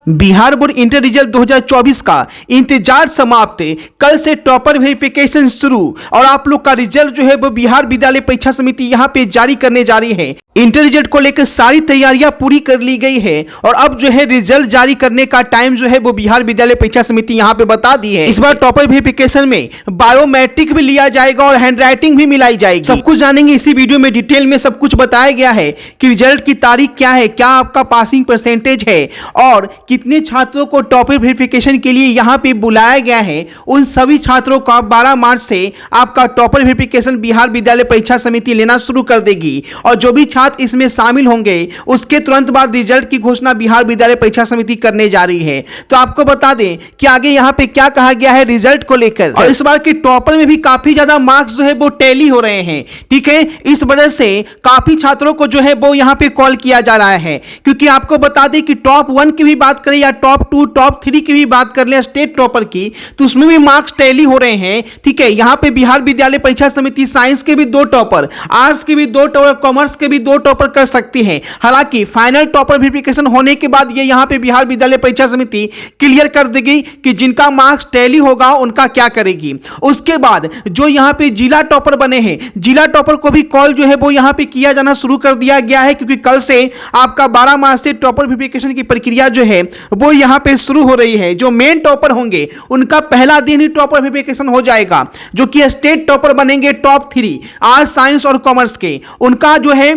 Bihar board inter result 2024 का इंतजार समाप्त। कल से टॉपर वेरिफिकेशन शुरू और आप लोग का रिजल्ट जो है वो बिहार विद्यालय परीक्षा समिति यहाँ पे जारी करने जा रही है। इंटर रिजल्ट को लेकर सारी तैयारियां पूरी कर ली गई है और अब जो है रिजल्ट जारी करने का टाइम जो है वो बिहार विद्यालय परीक्षा समिति यहाँ पे बता दी है। इस बार टॉपर वेरिफिकेशन में बायोमेट्रिक भी लिया जाएगा और हैंडराइटिंग भी मिलाई जाएगी। सब कुछ जानेंगे इसी वीडियो में, डिटेल में सब कुछ बताया गया है कि रिजल्ट की तारीख क्या है, क्या आपका पासिंग परसेंटेज है और कितने छात्रों को टॉपर वेरिफिकेशन के लिए यहाँ पे बुलाया गया है। उन सभी छात्रों का 12 मार्च से आपका टॉपर वेरिफिकेशन बिहार विद्यालय परीक्षा समिति लेना शुरू कर देगी और जो भी छात्र इसमें शामिल होंगे उसके तुरंत बाद रिजल्ट की घोषणा बिहार विद्यालय परीक्षा समिति करने जा रही है। तो आपको बता दें कि आगे यहाँ पे क्या कहा गया है रिजल्ट को लेकर। और इस बार के टॉपर में भी काफी ज्यादा मार्क्स जो है वो टैली हो रहे हैं, ठीक है। इस वजह से काफी छात्रों को जो है वो यहाँ पे कॉल किया जा रहा है, क्योंकि आपको बता दें कि टॉप 1 की भी बात करें या टॉप 2 टॉप 3 की भी बात कर ले स्टेट टॉपर की, तो उसमें भी मार्क्स टैली हो रहे हैं, ठीक है। यहाँ पे बिहार विद्यालय परीक्षा समिति साइंस के भी 2 टॉपर, आर्ट्स के भी 2 टॉपर, कॉमर्स के भी 2 टॉपर कर सकती है। हालांकि फाइनल टॉपर वेरिफिकेशन होने के बाद ये यहाँ पे बिहार विद्यालय परीक्षा समिति क्लियर कर देगी कि जिनका मार्क्स टैली होगा उनका क्या करेगी। उसके बाद जो यहाँ पे जिला टॉपर बने हैं, जिला टॉपर को भी कॉल जो है वो यहाँ पे किया जाना शुरू कर दिया गया है, क्योंकि कल से आपका 12 मार्च से टॉपर वेरिफिकेशन की प्रक्रिया जो है वो यहाँ पे शुरू हो रही है। जो मेन टॉपर होंगे उनका पहला दिन ही टॉपर वेरिफिकेशन हो जाएगा। जो कि स्टेट टॉपर बनेंगे टॉप 3 आर्ट्स, साइंस और कॉमर्स के, उनका जो है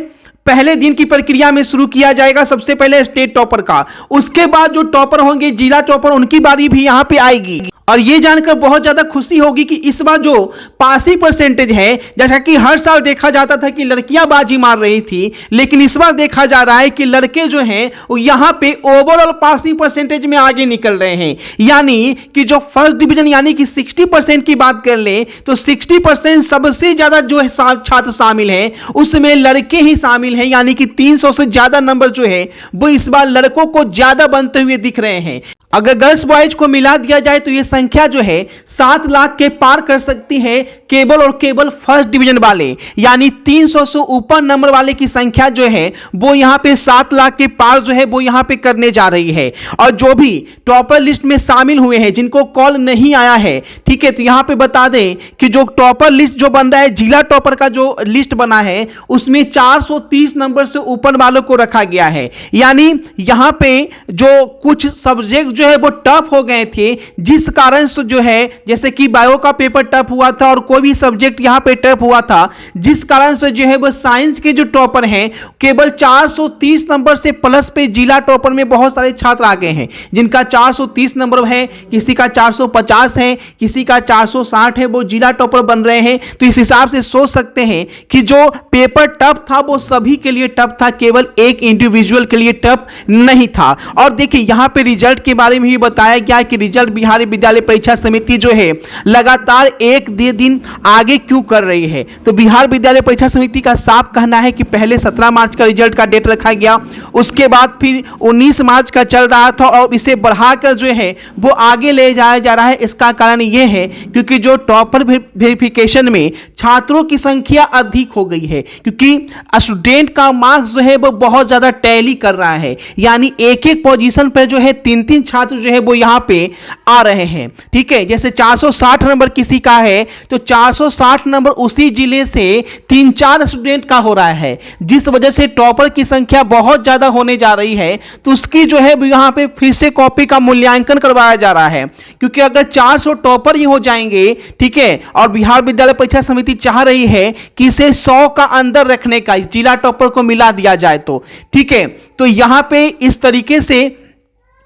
पहले दिन की प्रक्रिया में शुरू किया जाएगा सबसे पहले स्टेट टॉपर का। उसके बाद जो टॉपर होंगे जिला टॉपर, उनकी बारी भी यहां पे आएगी। और ये जानकर बहुत ज्यादा खुशी होगी कि इस बार जो पासिंग परसेंटेज है, जैसा कि हर साल देखा जाता था कि लड़कियां बाजी मार रही थी, लेकिन इस बार देखा जा रहा है कि लड़के जो हैं वो यहां पे ओवरऑल पासिंग परसेंटेज में आगे निकल रहे हैं। यानी कि जो फर्स्ट डिवीजन यानी कि 60% की बात कर ले तो 60% सबसे ज्यादा जो छात्र शामिल हैं उसमें लड़के ही शामिल हैं। यानी कि 300 से ज्यादा नंबर जो है वो इस बार लड़कों को ज्यादा बनते हुए दिख रहे हैं। अगर गर्ल्स बॉयज को मिला दिया जाए तो ये संख्या जो है 7 लाख के पार कर सकती है केवल और केवल फर्स्ट डिवीजन वाले, यानी 300 से ऊपर नंबर वाले की संख्या जो है वो यहाँ पे 7 लाख के पार जो है वो यहाँ पे करने जा रही है। और जो भी टॉपर लिस्ट में शामिल हुए हैं जिनको कॉल नहीं आया है, ठीक है, तो यहाँ पे बता दें कि जो टॉपर लिस्ट जो बन रहा है, जिला टॉपर का जो लिस्ट बना है उसमें 430 नंबर से ऊपर वालों को रखा गया है। यानी यहाँ पे जो कुछ सब्जेक्ट जो है वो टफ हो गए थे, जिस कारण से जो है जैसे कि बायो का पेपर टफ हुआ था और कोई भी सब्जेक्ट यहां पे टफ हुआ था, जिस कारण से जो है वो साइंस के जो टॉपर हैं केवल 430 नंबर से प्लस पे जिला टॉपर में बहुत सारे छात्र आ गए हैं जिनका 430 नंबर है, किसी का 450 है, किसी का 460 है, वो जिला टॉपर बन रहे हैं। तो इस हिसाब से सोच सकते हैं कि जो पेपर टफ था वो सभी के लिए टफ था, केवल एक इंडिविजुअल के लिए टफ नहीं था। और देखिए यहां पे रिजल्ट के बारे में भी बताया गया कि रिजल्ट बिहार विद्यालय परीक्षा समिति जो है लगातार एक दिन आगे क्यों कर रही है। तो बिहार विद्यालय परीक्षा समिति का साफ कहना है कि पहले 17 मार्च का रिजल्ट का डेट रखा गया, उसके बाद फिर 19 मार्च का चल रहा था और इसे बढ़ाकर जो है वो आगे ले जाया जा रहा है। इसका कारण यह है क्योंकि जो टॉपर वेरिफिकेशन में छात्रों की संख्या अधिक हो गई है, क्योंकि स्टूडेंट का मार्क्स जो है वो बहुत ज्यादा टैली कर रहा है। यानी एक एक पोजीशन पर जो है 3-3 छात्र जो है वो यहां पे आ रहे हैं, ठीक है। जैसे 460 नंबर किसी का है तो 460 नंबर उसी जिले से 3-4 स्टूडेंट का हो रहा है, जिस वजह से टॉपर की संख्या बहुत ज्यादा होने जा रही है। तो उसकी जो है यहां पे फिर से कॉपी का मूल्यांकन करवाया जा रहा है, क्योंकि अगर 400 टॉपर ही हो जाएंगे, ठीक है, और बिहार विद्यालय परीक्षा समिति चाह रही है कि इसे 100 का अंदर रखने का, जिला टॉपर को मिला दिया जाए तो, ठीक है। तो यहां पे इस तरीके से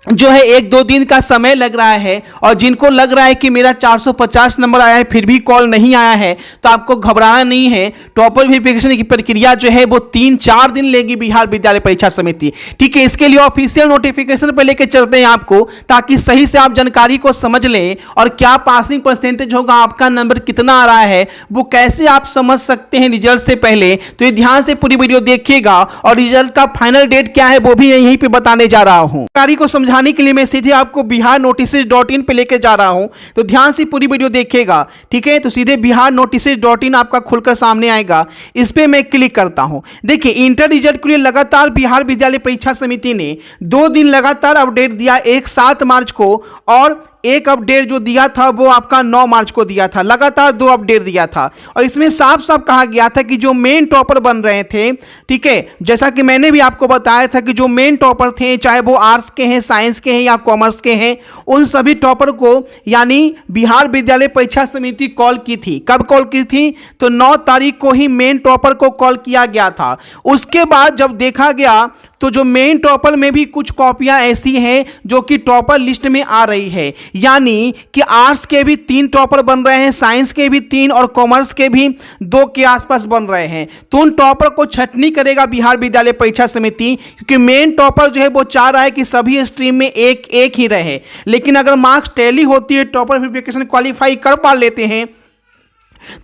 जो है 1-2 दिन का समय लग रहा है। और जिनको लग रहा है कि मेरा 450 नंबर आया है फिर भी कॉल नहीं आया है, तो आपको घबराना नहीं है। टॉपर वेरिफिकेशन की प्रक्रिया जो है वो 3-4 दिन लेगी बिहार विद्यालय परीक्षा समिति, ठीक है। इसके लिए ऑफिशियल नोटिफिकेशन पर लेके चलते हैं आपको, ताकि सही से आप जानकारी को समझ लें और क्या पासिंग परसेंटेज होगा, आपका नंबर कितना आ रहा है वो कैसे आप समझ सकते हैं रिजल्ट से पहले। तो ये ध्यान से पूरी वीडियो देखिएगा और रिजल्ट का फाइनल डेट क्या है वो भी यहीं पे बताने जा रहा हूं। जानकारी को समझा समझाने के लिए मैं सीधे आपको biharnotices.in पे लेके जा रहा हूं, तो ध्यान से पूरी वीडियो देखिएगा। ठीक है, तो सीधे biharnotices.in आपका खुलकर सामने आएगा, इस पे मैं क्लिक करता हूं। देखिए, इंटर रिजल्ट के लिए लगातार बिहार विद्यालय परीक्षा समिति ने 2 दिन लगातार अपडेट दिया, एक 7 मार्च को और एक अपडेट जो दिया था वो आपका 9 मार्च को दिया था। लगातार 2 अपडेट दिया था और इसमें साफ साफ कहा गया था कि जो मेन टॉपर बन रहे थे, ठीक है, जैसा कि मैंने भी आपको बताया था कि जो मेन टॉपर थे, चाहे वो आर्ट्स के हैं, साइंस के हैं या कॉमर्स के हैं, उन सभी टॉपर को यानी बिहार विद्यालय परीक्षा समिति कॉल की थी। कब कॉल की थी? तो 9 तारीख को ही मेन टॉपर को कॉल किया गया था। उसके बाद जब देखा गया तो जो मेन टॉपर में भी कुछ कॉपियां ऐसी हैं जो कि टॉपर लिस्ट में आ रही है, यानी कि आर्ट्स के भी 3 टॉपर बन रहे हैं, साइंस के भी 3 और कॉमर्स के भी 2 के आसपास बन रहे हैं। तो उन टॉपर को छटनी करेगा बिहार विद्यालय परीक्षा समिति, क्योंकि मेन टॉपर जो है वो चाह रहा है कि सभी स्ट्रीम में एक एक ही रहे। लेकिन अगर मार्क्स टैली होती है, टॉपर वेरिफिकेशन क्वालिफाई कर पा लेते हैं,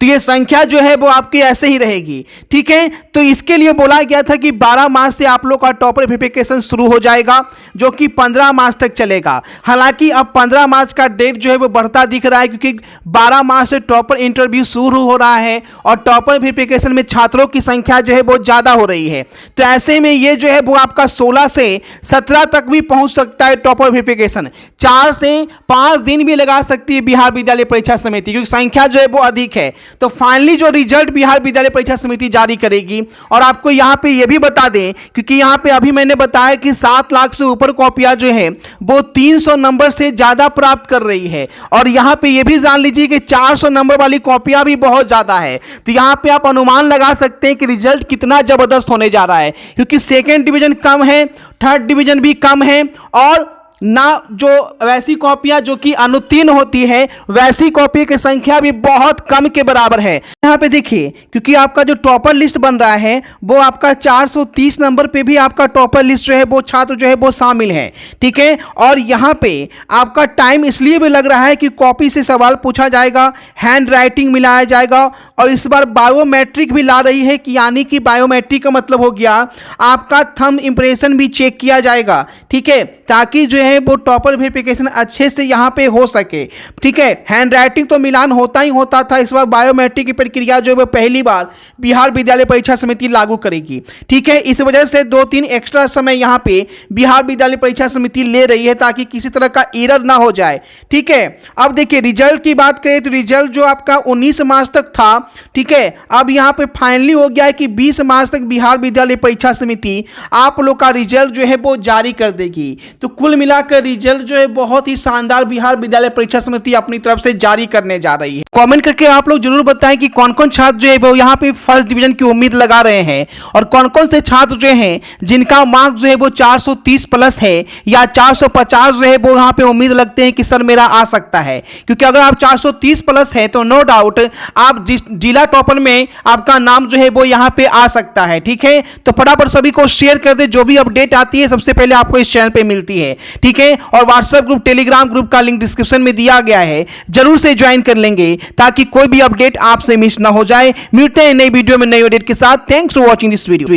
तो ये संख्या जो है वो आपकी ऐसे ही रहेगी। ठीक है, तो इसके लिए बोला गया था कि 12 मार्च से आप लोग का टॉपर वेरिफिकेशन शुरू हो जाएगा, जो कि 15 मार्च तक चलेगा। हालांकि अब 15 मार्च का डेट जो है वो बढ़ता दिख रहा है, क्योंकि 12 मार्च से टॉपर इंटरव्यू शुरू हो रहा है और टॉपर वेरिफिकेशन में छात्रों की संख्या जो है बहुत ज़्यादा हो रही है। तो ऐसे में ये जो है वो आपका 16 से 17 तक भी पहुंच सकता है टॉपर वेरिफिकेशन। 4 से 5 दिन भी लगा सकती है बिहार विद्यालय परीक्षा समिति, क्योंकि संख्या जो है वो अधिक है। तो फाइनली जो रिजल्ट बिहार विद्यालय परीक्षा समिति जारी करेगी, और आपको यहां पे ये भी बता दें, क्योंकि यहां पे अभी मैंने बताया कि 7 लाख से ऊपर कॉपियां जो है वो 300 नंबर से ज्यादा प्राप्त कर रही है, और यहां पे ये भी जान लीजिए कि 400 नंबर वाली कॉपियां भी बहुत ज्यादा है। तो यहां पे आप अनुमान लगा सकते हैं कि रिजल्ट कितना जबरदस्त होने जा रहा है, क्योंकि सेकेंड डिवीजन कम है, थर्ड डिवीजन भी कम है, और ना जो वैसी कॉपियां जो कि अनुत्तीर्ण होती है, वैसी कॉपी की संख्या भी बहुत कम के बराबर है। यहाँ पे देखिए, क्योंकि आपका जो टॉपर लिस्ट बन रहा है वो आपका 430 नंबर पे भी आपका टॉपर लिस्ट जो है वो छात्र जो है वो शामिल है। ठीक है, और यहाँ पे आपका टाइम इसलिए भी लग रहा है कि कॉपी से सवाल पूछा जाएगा, हैंड राइटिंग मिलाया जाएगा, और इस बार बायोमेट्रिक भी ला रही है, कि यानी कि बायोमेट्रिक का मतलब हो गया आपका थंब इंप्रेशन भी चेक किया जाएगा। ठीक है, ताकि जो है वो टॉपर वेरिफिकेशन अच्छे से यहां पे हो सके। ठीक है, हैंड राइटिंग तो मिलान होता ही होता था, इस बार बायोमेट्रिक की प्रक्रिया जो है पहली बार बिहार विद्यालय परीक्षा समिति लागू करेगी। ठीक है, इस वजह से 2-3 एक्स्ट्रा समय यहां पे बिहार विद्यालय परीक्षा समिति ले रही है, ताकि किसी तरह का एरर ना हो जाए। ठीक है, अब देखिए रिजल्ट की बात करें तो रिजल्ट जो आपका 19 मार्च तक था, ठीक है, अब यहां पे फाइनली हो गया है कि 20 मार्च तक बिहार विद्यालय परीक्षा समिति आप लोग का रिजल्ट जो है वो जारी कर देगी। तो कुल मिलाकर रिजल्ट जो है बहुत ही शानदार बिहार विद्यालय परीक्षा समिति अपनी तरफ से जारी करने जा रही है। कमेंट करके आप लोग जरूर बताएं कि कौन कौन छात्र जो है वो यहाँ पे फर्स्ट डिवीजन की उम्मीद लगा रहे हैं, और कौन कौन से छात्र जो हैं जिनका मार्क्स जो है वो 430 प्लस है या 450 जो है वो यहाँ पे उम्मीद लगते हैं कि सर मेरा आ सकता है। क्योंकि अगर आप 430 प्लस है तो नो डाउट आप जिला टॉपर में आपका नाम जो है वो यहाँ पे आ सकता है। ठीक है, तो फटाफट सभी को शेयर कर दे, जो भी अपडेट आती है सबसे पहले आपको इस चैनल पे मिलती है। ठीक है, और व्हाट्सएप ग्रुप, टेलीग्राम ग्रुप का लिंक डिस्क्रिप्शन में दिया गया है, जरूर से ज्वाइन कर लेंगे ताकि कोई भी अपडेट आपसे मिस ना हो जाए। मिलते हैं नई वीडियो में नई अपडेट के साथ। Thanks for watching this video.